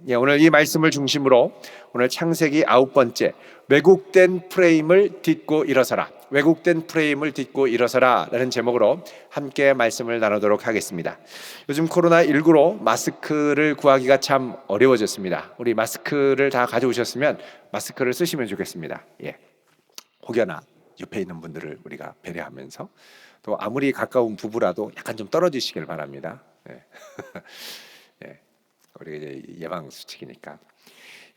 오늘 이 말씀을 중심으로 오늘 창세기 9번째 왜곡된 프레임을 딛고 일어서라, 왜곡된 프레임을 딛고 일어서라 라는 제목으로 함께 말씀을 나누도록 하겠습니다. 요즘 코로나19로 마스크를 구하기가 참 어려워졌습니다. 우리 마스크를 다 가져오셨으면 마스크를 쓰시면 좋겠습니다. 혹여나 옆에 있는 분들을 우리가 배려하면서, 또 아무리 가까운 부부라도 약간 좀 떨어지시길 바랍니다. 우리가 이제 예방 수칙이니까.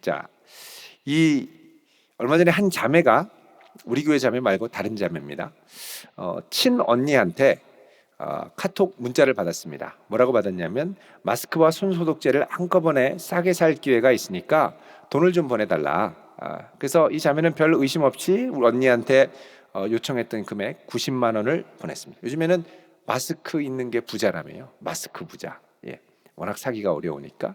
자, 이 얼마 전에 한 자매가, 우리 교회 자매 말고 다른 자매입니다. 친언니한테 카톡 문자를 받았습니다. 뭐라고 받았냐면, 마스크와 손소독제를 한꺼번에 싸게 살 기회가 있으니까 돈을 좀 보내달라. 그래서 이 자매는 별 의심 없이 우리 언니한테 요청했던 금액 90만 원을 보냈습니다. 요즘에는 마스크 있는 게 부자라며요. 마스크 부자. 워낙 사기가 어려우니까.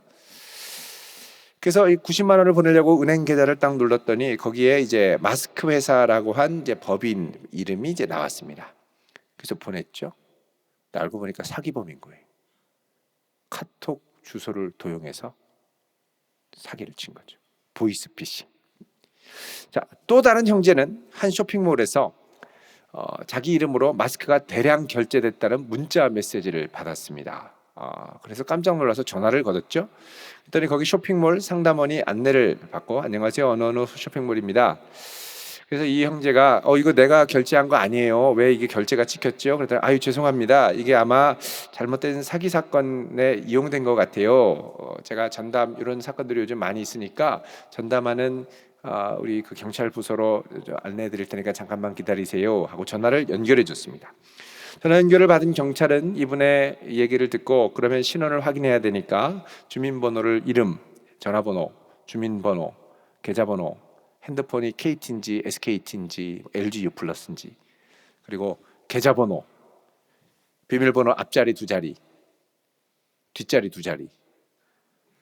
그래서 이 90만 원을 보내려고 은행 계좌를 딱 눌렀더니 거기에 이제 마스크 회사라고 한 이제 법인 이름이 이제 나왔습니다. 그래서 보냈죠. 알고 보니까 사기범인 거예요. 카톡 주소를 도용해서 사기를 친 거죠. 보이스피싱. 자, 또 다른 형제는 한 쇼핑몰에서 자기 이름으로 마스크가 대량 결제됐다는 문자 메시지를 받았습니다. 그래서 깜짝 놀라서 전화를 걸었죠. 그랬더니 거기 쇼핑몰 상담원이 안내를 받고, 안녕하세요, 어느 쇼핑몰입니다. 그래서 이 형제가 이거 내가 결제한 거 아니에요, 왜 이게 결제가 찍혔죠? 그랬더니 아유 죄송합니다, 이게 아마 잘못된 사기 사건에 이용된 것 같아요. 제가 전담, 이런 사건들이 요즘 많이 있으니까 전담하는 우리 그 경찰 부서로 안내해 드릴 테니까 잠깐만 기다리세요 하고 전화를 연결해 줬습니다. 전화 연결을 받은 경찰은 이분의 얘기를 듣고, 그러면 신원을 확인해야 되니까 주민번호를, 이름, 전화번호, 주민번호, 계좌번호, 핸드폰이 KT인지 SKT인지 LG U+인지, 그리고 계좌번호, 비밀번호 앞자리 2자리, 뒷자리 2자리.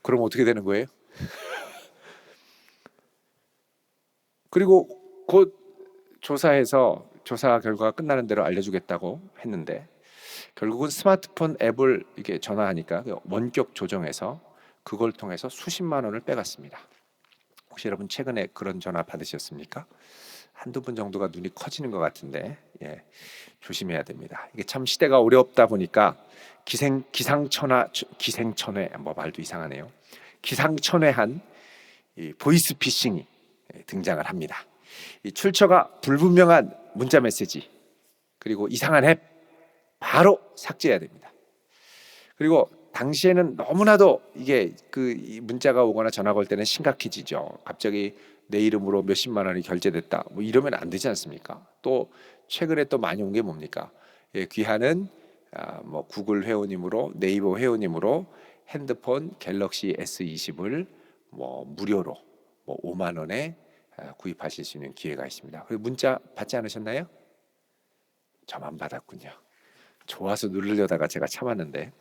그럼 어떻게 되는 거예요? 그리고 곧 조사해서 조사 결과가 끝나는 대로 알려주겠다고 했는데, 결국은 스마트폰 앱을 이게 전화하니까 원격 조정해서 그걸 통해서 수십만 원을 빼갔습니다. 혹시 여러분 최근에 그런 전화 받으셨습니까? 한두 분 정도가 눈이 커지는 것 같은데, 조심해야 됩니다. 이게 참 시대가 어렵다 보니까 기생천외, 뭐 말도 이상하네요. 기상천외한 이 보이스피싱이 등장을 합니다. 이 출처가 불분명한 문자 메시지, 그리고 이상한 앱 바로 삭제해야 됩니다. 그리고 당시에는 너무나도 이게 이 문자가 오거나 전화가 올 때는 심각해지죠. 갑자기 내 이름으로 몇십만 원이 결제됐다, 뭐 이러면 안 되지 않습니까? 또 최근에 또 많이 온 게 뭡니까? 귀하는 뭐 구글 회원님으로, 네이버 회원님으로 핸드폰 갤럭시 S20을 뭐 무료로 뭐 5만 원에 구입하실 수 있는 기회가 있습니다. 그리고 문자 받지 않으셨나요? 저만 받았군요. 좋아서 누르려다가 제가 참았는데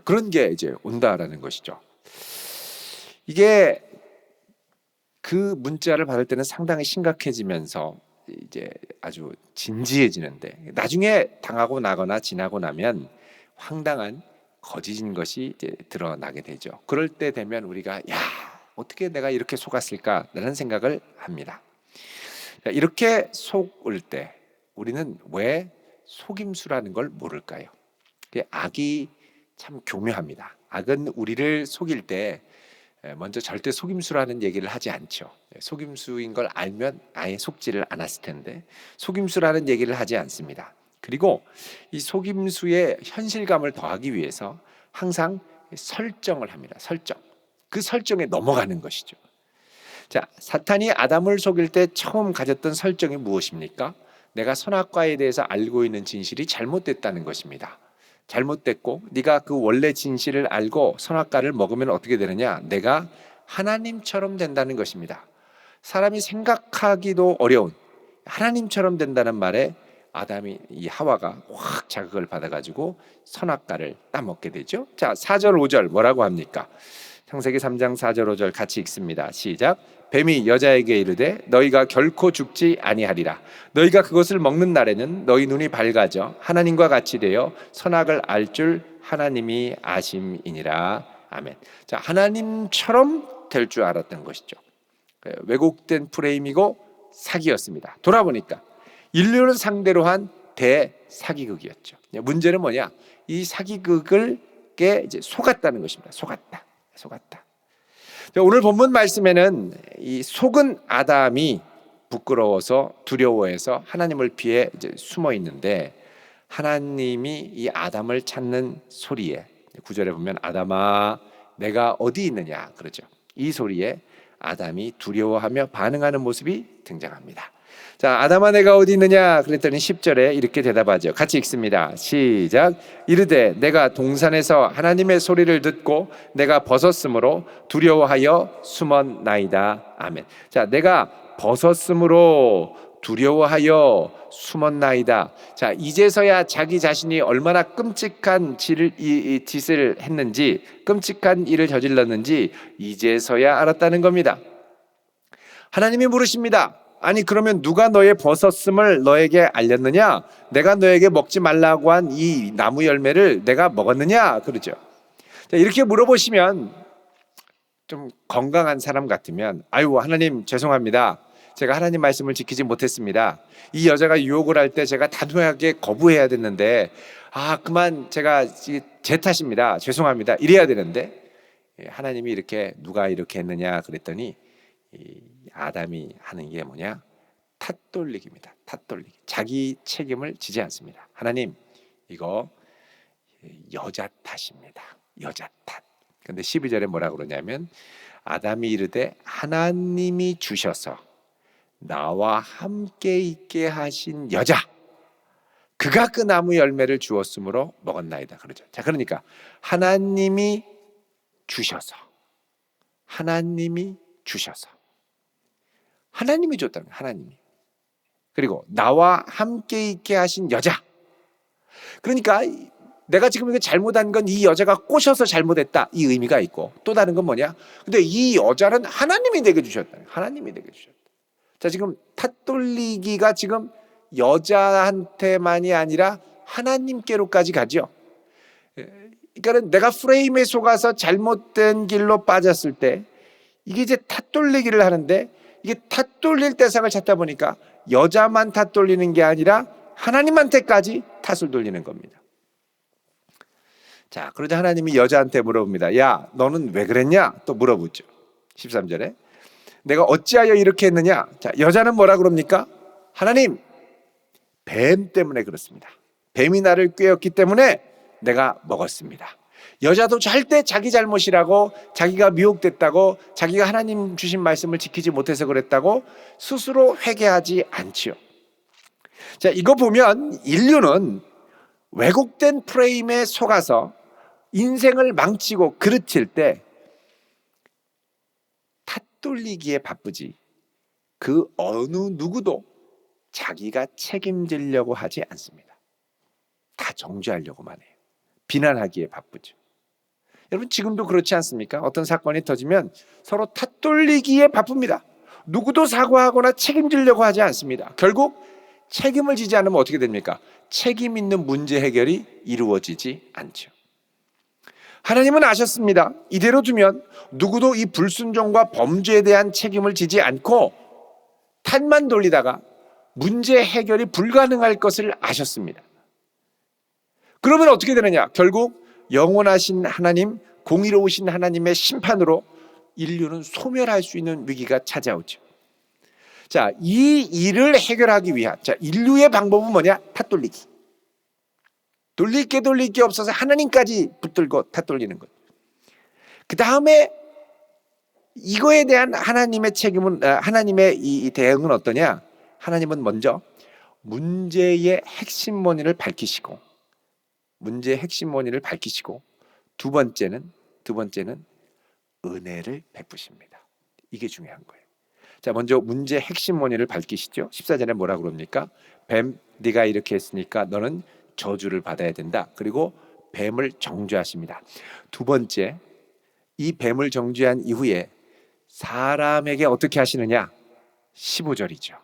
그런 게 이제 온다라는 것이죠. 이게 그 문자를 받을 때는 상당히 심각해지면서 이제 아주 진지해지는데, 나중에 당하고 나거나 지나고 나면 황당한 거짓인 것이 이제 드러나게 되죠. 그럴 때 되면 우리가 어떻게 내가 이렇게 속았을까라는 생각을 합니다. 이렇게 속을 때 우리는 왜 속임수라는 걸 모를까요? 악이 참 교묘합니다. 악은 우리를 속일 때 먼저 절대 속임수라는 얘기를 하지 않죠. 속임수인 걸 알면 아예 속지를 않았을 텐데 속임수라는 얘기를 하지 않습니다. 그리고 이 속임수의 현실감을 더하기 위해서 항상 설정을 합니다. 설정. 그 설정에 넘어가는 것이죠. 자, 사탄이 아담을 속일 때 처음 가졌던 설정이 무엇입니까? 내가 선악과에 대해서 알고 있는 진실이 잘못됐다는 것입니다. 잘못됐고, 네가 그 원래 진실을 알고 선악과를 먹으면 어떻게 되느냐? 내가 하나님처럼 된다는 것입니다. 사람이 생각하기도 어려운 하나님처럼 된다는 말에 이 하와가 확 자극을 받아가지고 선악과를 따먹게 되죠. 자, 4절 5절 뭐라고 합니까? 창세기 3장 4절 5절 같이 읽습니다. 시작. 뱀이 여자에게 이르되 너희가 결코 죽지 아니하리라. 너희가 그것을 먹는 날에는 너희 눈이 밝아져 하나님과 같이 되어 선악을 알 줄 하나님이 아심이니라. 아멘. 자, 하나님처럼 될 줄 알았던 것이죠. 왜곡된 프레임이고 사기였습니다. 돌아보니까 인류를 상대로 한 대사기극이었죠. 문제는 뭐냐? 이 사기극을 이제 속았다는 것입니다. 속았다. 오늘 본문 말씀에는 이 속은 아담이 부끄러워서 두려워해서 하나님을 피해 이제 숨어 있는데, 하나님이 이 아담을 찾는 소리에, 9절에 보면 아담아 내가 어디 있느냐 그러죠. 이 소리에 아담이 두려워하며 반응하는 모습이 등장합니다. 자, 아담아 내가 어디 있느냐 그랬더니 10절에 이렇게 대답하죠. 같이 읽습니다. 시작. 이르되 내가 동산에서 하나님의 소리를 듣고 내가 벗었으므로 두려워하여 숨었나이다. 아멘. 자, 내가 벗었으므로 두려워하여 숨었나이다. 자, 이제서야 자기 자신이 얼마나 끔찍한 짓을 했는지, 끔찍한 일을 저질렀는지 이제서야 알았다는 겁니다. 하나님이 물으십니다. 아니 그러면 누가 너의 벗었음을 너에게 알렸느냐? 내가 너에게 먹지 말라고 한 이 나무 열매를 내가 먹었느냐? 그러죠. 자, 이렇게 물어보시면 좀 건강한 사람 같으면 아유 하나님 죄송합니다. 제가 하나님 말씀을 지키지 못했습니다. 이 여자가 유혹을 할 때 제가 단호하게 거부해야 됐는데 그만 제가 제 탓입니다. 죄송합니다. 이래야 되는데 하나님이 이렇게 누가 이렇게 했느냐 그랬더니 아담이 하는 게 뭐냐? 탓돌리기입니다. 탓돌리기. 자기 책임을 지지 않습니다. 하나님 이거 여자 탓입니다. 여자 탓. 근데 12절에 뭐라 그러냐면 아담이 이르되 하나님이 주셔서 나와 함께 있게 하신 여자 그가 그 나무 열매를 주었으므로 먹었나이다 그러죠. 자, 그러니까 하나님이 주셔서 하나님이 줬다는 거예요. 하나님이. 그리고 나와 함께 있게 하신 여자. 그러니까 내가 지금 이거 잘못한 건 이 여자가 꼬셔서 잘못했다 이 의미가 있고, 또 다른 건 뭐냐? 근데 이 여자는 하나님이 내게 주셨다. 하나님이 내게 주셨다. 자, 지금 탓돌리기가 지금 여자한테만이 아니라 하나님께로까지 가죠. 그러니까 내가 프레임에 속아서 잘못된 길로 빠졌을 때 이게 이제 탓돌리기를 하는데, 이게 탓돌릴 대상을 찾다 보니까 여자만 탓돌리는 게 아니라 하나님한테까지 탓을 돌리는 겁니다. 자, 그러자 하나님이 여자한테 물어봅니다. 야, 너는 왜 그랬냐? 또 물어보죠. 13절에 내가 어찌하여 이렇게 했느냐? 자, 여자는 뭐라 그럽니까? 하나님, 뱀 때문에 그렇습니다. 뱀이 나를 꿰었기 때문에 내가 먹었습니다. 여자도 절대 자기 잘못이라고, 자기가 미혹됐다고, 자기가 하나님 주신 말씀을 지키지 못해서 그랬다고 스스로 회개하지 않지요. 자, 이거 보면 인류는 왜곡된 프레임에 속아서 인생을 망치고 그르칠 때 탓돌리기에 바쁘지, 그 어느 누구도 자기가 책임지려고 하지 않습니다. 다 정죄하려고만 해요. 비난하기에 바쁘죠. 여러분 지금도 그렇지 않습니까? 어떤 사건이 터지면 서로 탓돌리기에 바쁩니다. 누구도 사과하거나 책임지려고 하지 않습니다. 결국 책임을 지지 않으면 어떻게 됩니까? 책임 있는 문제 해결이 이루어지지 않죠. 하나님은 아셨습니다. 이대로 두면 누구도 이 불순종과 범죄에 대한 책임을 지지 않고 탓만 돌리다가 문제 해결이 불가능할 것을 아셨습니다. 그러면 어떻게 되느냐? 결국 영원하신 하나님, 공의로우신 하나님의 심판으로 인류는 소멸할 수 있는 위기가 찾아오죠. 자, 이 일을 해결하기 위한, 자, 인류의 방법은 뭐냐? 탓돌리기. 돌릴 게 없어서 하나님까지 붙들고 탓돌리는 것. 그 다음에 이거에 대한 하나님의 책임은, 하나님의 이 대응은 어떠냐? 하나님은 먼저 문제의 핵심 원인을 밝히시고, 두 번째는 은혜를 베푸십니다. 이게 중요한 거예요. 자, 먼저 문제의 핵심 원인을 밝히시죠. 14절에 뭐라 그럽니까? 뱀, 네가 이렇게 했으니까 너는 저주를 받아야 된다. 그리고 뱀을 정죄하십니다. 두 번째, 이 뱀을 정죄한 이후에 사람에게 어떻게 하시느냐? 15절이죠.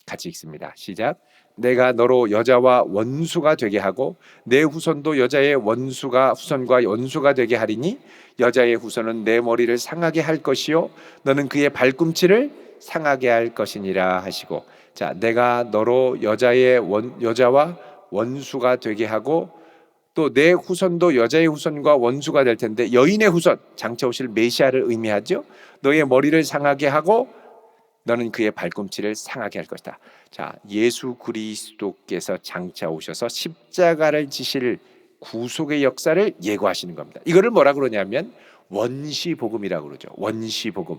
같이 읽습니다. 시작. 내가 너로 여자와 원수가 되게 하고 내 후손도 여자의 원수가 후손과 원수가 되게 하리니 여자의 후손은 내 머리를 상하게 할 것이요 너는 그의 발꿈치를 상하게 할 것이니라 하시고, 자, 내가 너로 여자와 원수가 되게 하고 또 내 후손도 여자의 후손과 원수가 될 텐데, 여인의 후손, 장차 오실 메시아를 의미하죠. 너의 머리를 상하게 하고 너는 그의 발꿈치를 상하게 할 것이다. 자, 예수 그리스도께서 장차 오셔서 십자가를 지실 구속의 역사를 예고하시는 겁니다. 이거를 뭐라 그러냐면 원시복음이라고 그러죠. 원시복음.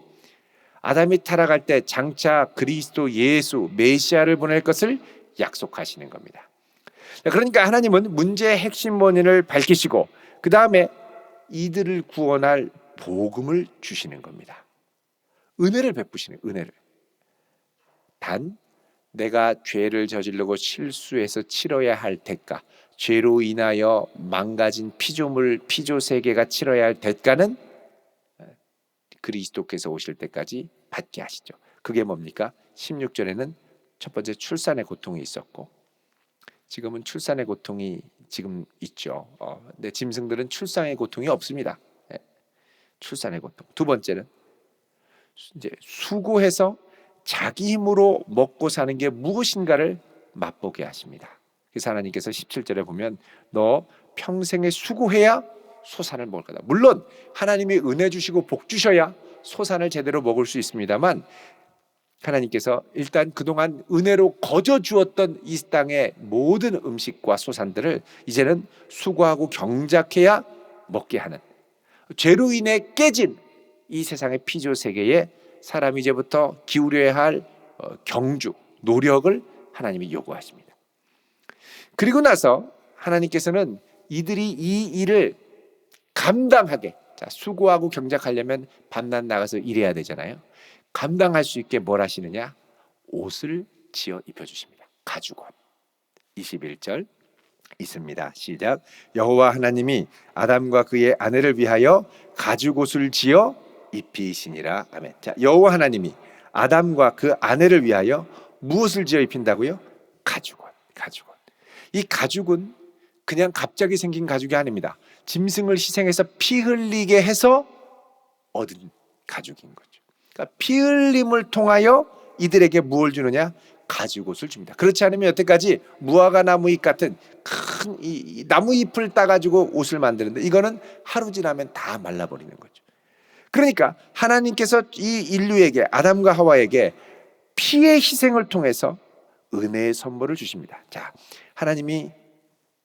아담이 타락할 때 장차 그리스도 예수 메시아를 보낼 것을 약속하시는 겁니다. 그러니까 하나님은 문제의 핵심 원인을 밝히시고 그 다음에 이들을 구원할 복음을 주시는 겁니다. 은혜를 베푸시는, 은혜를. 단 내가 죄를 저지르고 실수해서 치러야 할 대가, 죄로 인하여 망가진 피조 세계가 치러야 할 대가는 그리스도께서 오실 때까지 받게 하시죠. 그게 뭡니까? 16절에는 첫 번째 출산의 고통이 있었고, 지금은 출산의 고통이 지금 있죠. 근데 짐승들은 출산의 고통이 없습니다. 출산의 고통. 두 번째는 이제 수고해서 자기 힘으로 먹고 사는 게 무엇인가를 맛보게 하십니다. 그래서 하나님께서 17절에 보면 너 평생에 수고해야 소산을 먹을 거다. 물론 하나님이 은혜 주시고 복 주셔야 소산을 제대로 먹을 수 있습니다만, 하나님께서 일단 그동안 은혜로 거저 주었던 이 땅의 모든 음식과 소산들을 이제는 수고하고 경작해야 먹게 하는, 죄로 인해 깨진 이 세상의 피조 세계에 사람이 이제부터 기울여야 할 경주, 노력을 하나님이 요구하십니다. 그리고 나서 하나님께서는 이들이 이 일을 감당하게, 자, 수고하고 경작하려면 밤낮 나가서 일해야 되잖아요. 감당할 수 있게 뭘 하시느냐? 옷을 지어 입혀주십니다. 가죽옷. 21절 있습니다. 시작. 여호와 하나님이 아담과 그의 아내를 위하여 가죽옷을 지어 입히시니라. 아멘. 자, 여호와 하나님이 아담과 그 아내를 위하여 무엇을 지어 입힌다고요? 가죽옷. 가죽옷. 이 가죽은 그냥 갑자기 생긴 가죽이 아닙니다. 짐승을 희생해서 피 흘리게 해서 얻은 가죽인 거죠. 그러니까 피 흘림을 통하여 이들에게 무엇을 주느냐? 가죽옷을 줍니다. 그렇지 않으면 여태까지 무화과 나무잎 같은 큰 이 나무잎을 따가지고 옷을 만드는데, 이거는 하루 지나면 다 말라버리는 거죠. 그러니까 하나님께서 이 인류에게, 아담과 하와에게 피의 희생을 통해서 은혜의 선물을 주십니다. 자, 하나님이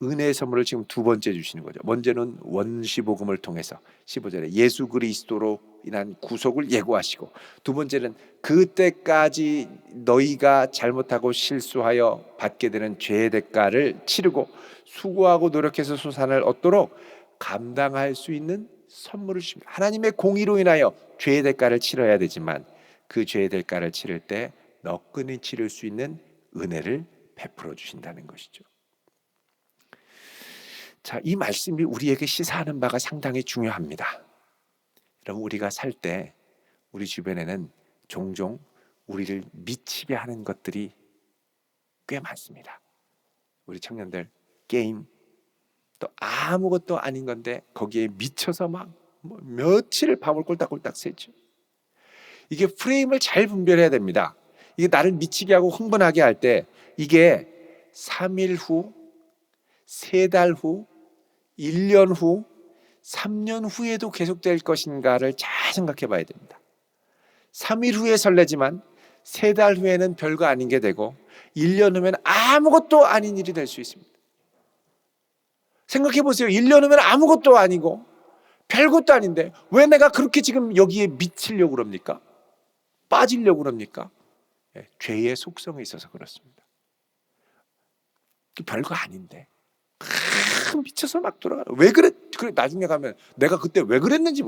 은혜의 선물을 지금 두 번째 주시는 거죠. 먼저는 원시복음을 통해서 15절에 예수 그리스도로 인한 구속을 예고하시고, 두 번째는 그때까지 너희가 잘못하고 실수하여 받게 되는 죄의 대가를 치르고 수고하고 노력해서 소산을 얻도록 감당할 수 있는 선물을 주십니다. 하나님의 공의로 인하여 죄의 대가를 치러야 되지만 그 죄의 대가를 치를 때 너끈히 치를 수 있는 은혜를 베풀어 주신다는 것이죠. 자, 이 말씀이 우리에게 시사하는 바가 상당히 중요합니다. 여러분, 우리가 살 때 우리 주변에는 종종 우리를 미치게 하는 것들이 꽤 많습니다. 우리 청년들 게임, 또 아무것도 아닌 건데 거기에 미쳐서 막 며칠을 밤을 꼴딱꼴딱 새죠. 이게 프레임을 잘 분별해야 됩니다. 이게 나를 미치게 하고 흥분하게 할 때 이게 3일 후, 3달 후, 1년 후, 3년 후에도 계속될 것인가를 잘 생각해 봐야 됩니다. 3일 후에 설레지만 3달 후에는 별거 아닌 게 되고 1년 후면 아무것도 아닌 일이 될 수 있습니다. 생각해 보세요. 1년 후면 아무것도 아니고 별것도 아닌데 왜 내가 그렇게 지금 여기에 미치려고 그럽니까? 빠지려고 그럽니까? 죄의 속성에 있어서 그렇습니다. 별거 아닌데 미쳐서 막 돌아가. 왜 그래? 나중에 가면 내가 그때 왜 그랬는지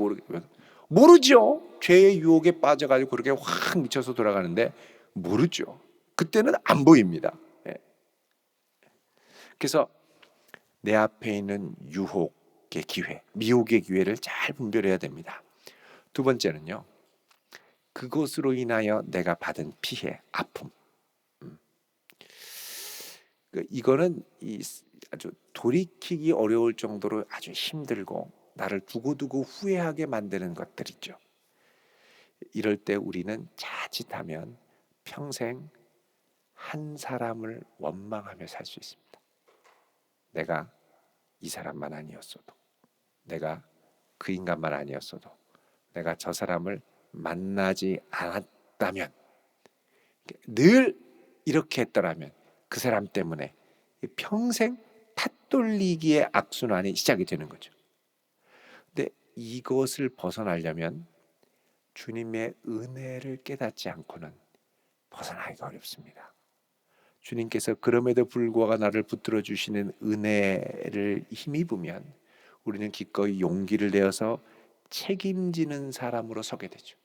모르죠. 죄의 유혹에 빠져가지고 그렇게 확 미쳐서 돌아가는데 모르죠. 그때는 안 보입니다. 그래서 내 앞에 있는 유혹의 기회, 미혹의 기회를 잘 분별해야 됩니다. 두 번째는요, 그것으로 인하여 내가 받은 피해, 아픔, 이거는 아주 돌이키기 어려울 정도로 아주 힘들고 나를 두고두고 후회하게 만드는 것들이죠. 이럴 때 우리는 자칫하면 평생 한 사람을 원망하며 살 수 있습니다. 내가 이 사람만 아니었어도, 내가 그 인간만 아니었어도, 내가 저 사람을 만나지 않았다면, 늘 이렇게 했더라면 그 사람 때문에 평생 탓돌리기의 악순환이 시작이 되는 거죠. 근데 이것을 벗어나려면 주님의 은혜를 깨닫지 않고는 벗어나기가 어렵습니다. 주님께서 그럼에도 불구하고 나를 붙들어 주시는 은혜를 힘입으면 우리는 기꺼이 용기를 내어서 책임지는 사람으로 서게 되죠.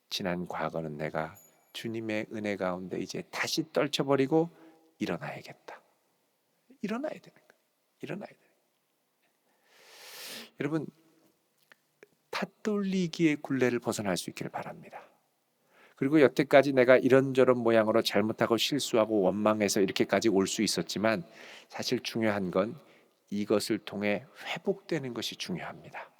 지난 과거는 내가 주님의 은혜 가운데 이제 다시 떨쳐버리고 일어나야겠다. 일어나야 되는 거예요. 일어나야 돼요. 여러분, 탓돌리기의 굴레를 벗어날 수 있기를 바랍니다. 그리고 여태까지 내가 이런저런 모양으로 잘못하고 실수하고 원망해서 이렇게까지 올 수 있었지만 사실 중요한 건 이것을 통해 회복되는 것이 중요합니다.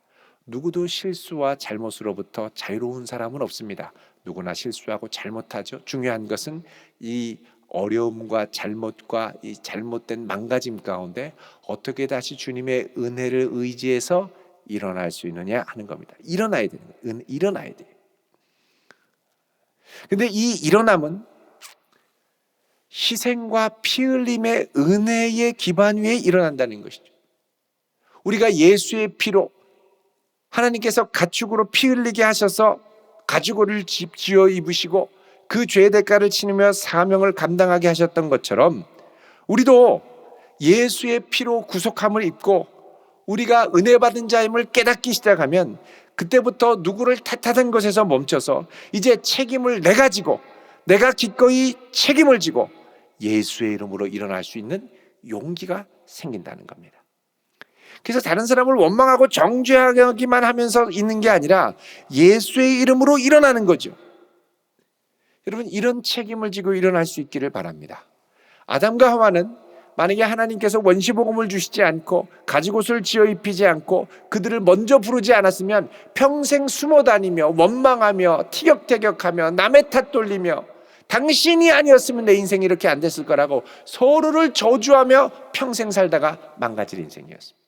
누구도 실수와 잘못으로부터 자유로운 사람은 없습니다. 누구나 실수하고 잘못하죠. 중요한 것은 이 어려움과 잘못과 이 잘못된 망가짐 가운데 어떻게 다시 주님의 은혜를 의지해서 일어날 수 있느냐 하는 겁니다. 일어나야 되는 거예요. 일어나야 돼요. 근데 이 일어남은 희생과 피 흘림의 은혜의 기반 위에 일어난다는 것이죠. 우리가 예수의 피로 하나님께서 가축으로 피 흘리게 하셔서 가죽을 지어 입으시고 그 죄의 대가를 치르며 사명을 감당하게 하셨던 것처럼 우리도 예수의 피로 구속함을 입고 우리가 은혜 받은 자임을 깨닫기 시작하면 그때부터 누구를 탓하던 것에서 멈춰서 이제 책임을 내가 지고 내가 기꺼이 책임을 지고 예수의 이름으로 일어날 수 있는 용기가 생긴다는 겁니다. 그래서 다른 사람을 원망하고 정죄하기만 하면서 있는 게 아니라 예수의 이름으로 일어나는 거죠. 여러분, 이런 책임을 지고 일어날 수 있기를 바랍니다. 아담과 하와는 만약에 하나님께서 원시복음을 주시지 않고 가죽옷을 지어 입히지 않고 그들을 먼저 부르지 않았으면 평생 숨어 다니며 원망하며 티격태격하며 남의 탓 돌리며 당신이 아니었으면 내 인생이 이렇게 안 됐을 거라고 서로를 저주하며 평생 살다가 망가질 인생이었습니다.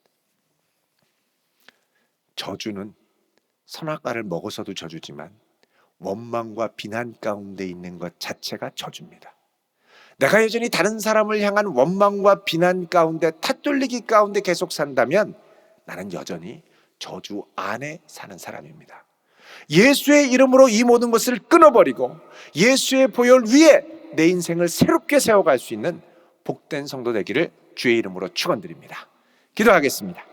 저주는 선악과를 먹어서도 저주지만 원망과 비난 가운데 있는 것 자체가 저주입니다. 내가 여전히 다른 사람을 향한 원망과 비난 가운데 탓돌리기 가운데 계속 산다면 나는 여전히 저주 안에 사는 사람입니다. 예수의 이름으로 이 모든 것을 끊어버리고 예수의 보혈 위에 내 인생을 새롭게 세워갈 수 있는 복된 성도 되기를 주의 이름으로 축원드립니다. 기도하겠습니다.